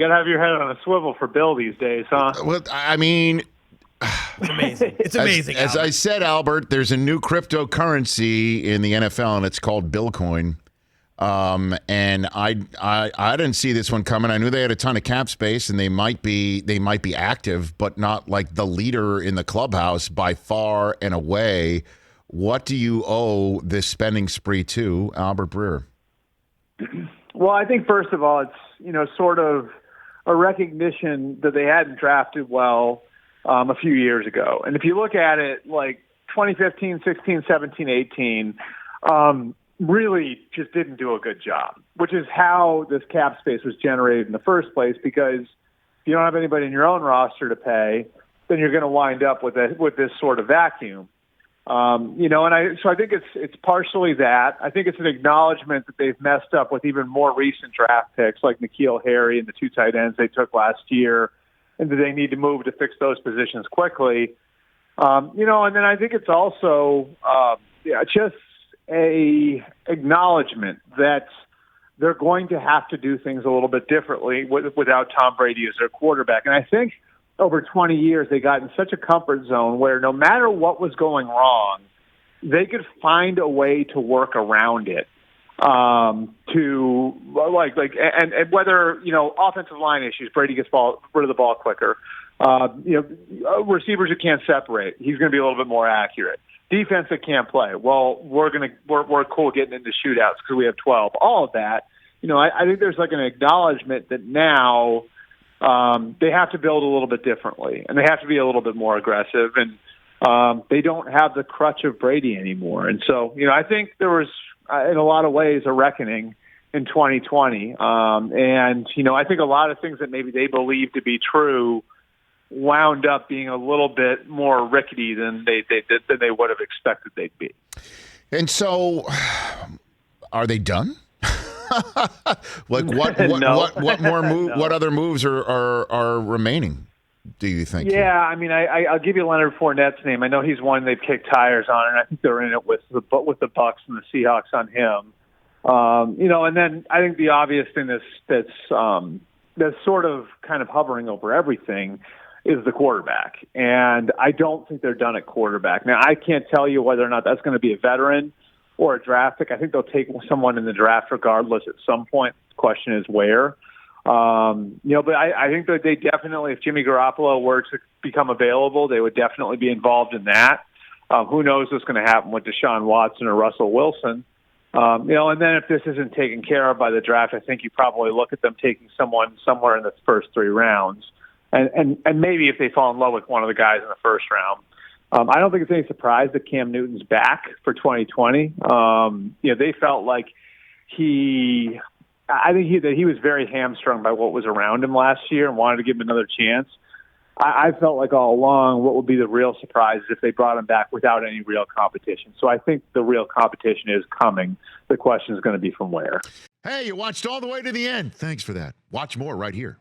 You got to have your head on a swivel for Bill these days, huh? Well, I mean, It's amazing. It's amazing. As I said, Albert, there's a new cryptocurrency in the NFL, and it's called Billcoin. And I didn't see this one coming. I knew they had a ton of cap space, and they might be active, but not like the leader in the clubhouse by far and away. What do you owe this spending spree to, Albert Breer? Well, I think first of all, it's sort of a recognition that they hadn't drafted well a few years ago. And if you look at it, like 2015, 16, 17, 18, really just didn't do a good job, which is how this cap space was generated in the first place, because if you don't have anybody in your own roster to pay, then you're going to wind up with this sort of vacuum. I think it's partially that. I think it's an acknowledgement that they've messed up with even more recent draft picks like N'Keal Harry and the 2 tight ends they took last year, and that they need to move to fix those positions quickly. And then I think it's also just a acknowledgement that they're going to have to do things a little bit differently without Tom Brady as their quarterback. And I think over 20 years, they got in such a comfort zone where no matter what was going wrong, they could find a way to work around it. And whether, offensive line issues, Brady gets rid of the ball quicker. Receivers who can't separate, he's going to be a little bit more accurate. Defense that can't play, well, we're cool getting into shootouts because we have 12. All of that, I think there's like an acknowledgement that now they have to build a little bit differently, and they have to be a little bit more aggressive, and they don't have the crutch of Brady anymore. And so, I think there was, in a lot of ways, a reckoning in 2020. I think a lot of things that maybe they believed to be true wound up being a little bit more rickety than they would have expected they'd be. And so, are they done? Like what more move? No. What other moves are remaining? Do you think? Yeah, I mean, I'll give you Leonard Fournette's name. I know he's one they've kicked tires on, and I think they're in it with the Bucs and the Seahawks on him. And then I think the obvious thing that's sort of kind of hovering over everything is the quarterback, and I don't think they're done at quarterback. Now, I can't tell you whether or not that's going to be a veteran or a draft pick. I think they'll take someone in the draft regardless at some point. The question is where. But I think that they definitely, if Jimmy Garoppolo were to become available, they would definitely be involved in that. Who knows what's going to happen with Deshaun Watson or Russell Wilson. And then if this isn't taken care of by the draft, I think you probably look at them taking someone somewhere in the first 3 rounds. And maybe if they fall in love with one of the guys in the first round. I don't think it's any surprise that Cam Newton's back for 2020. They felt like he was very hamstrung by what was around him last year and wanted to give him another chance. I felt like all along what would be the real surprise is if they brought him back without any real competition. So I think the real competition is coming. The question is going to be from where. Hey, you watched all the way to the end. Thanks for that. Watch more right here.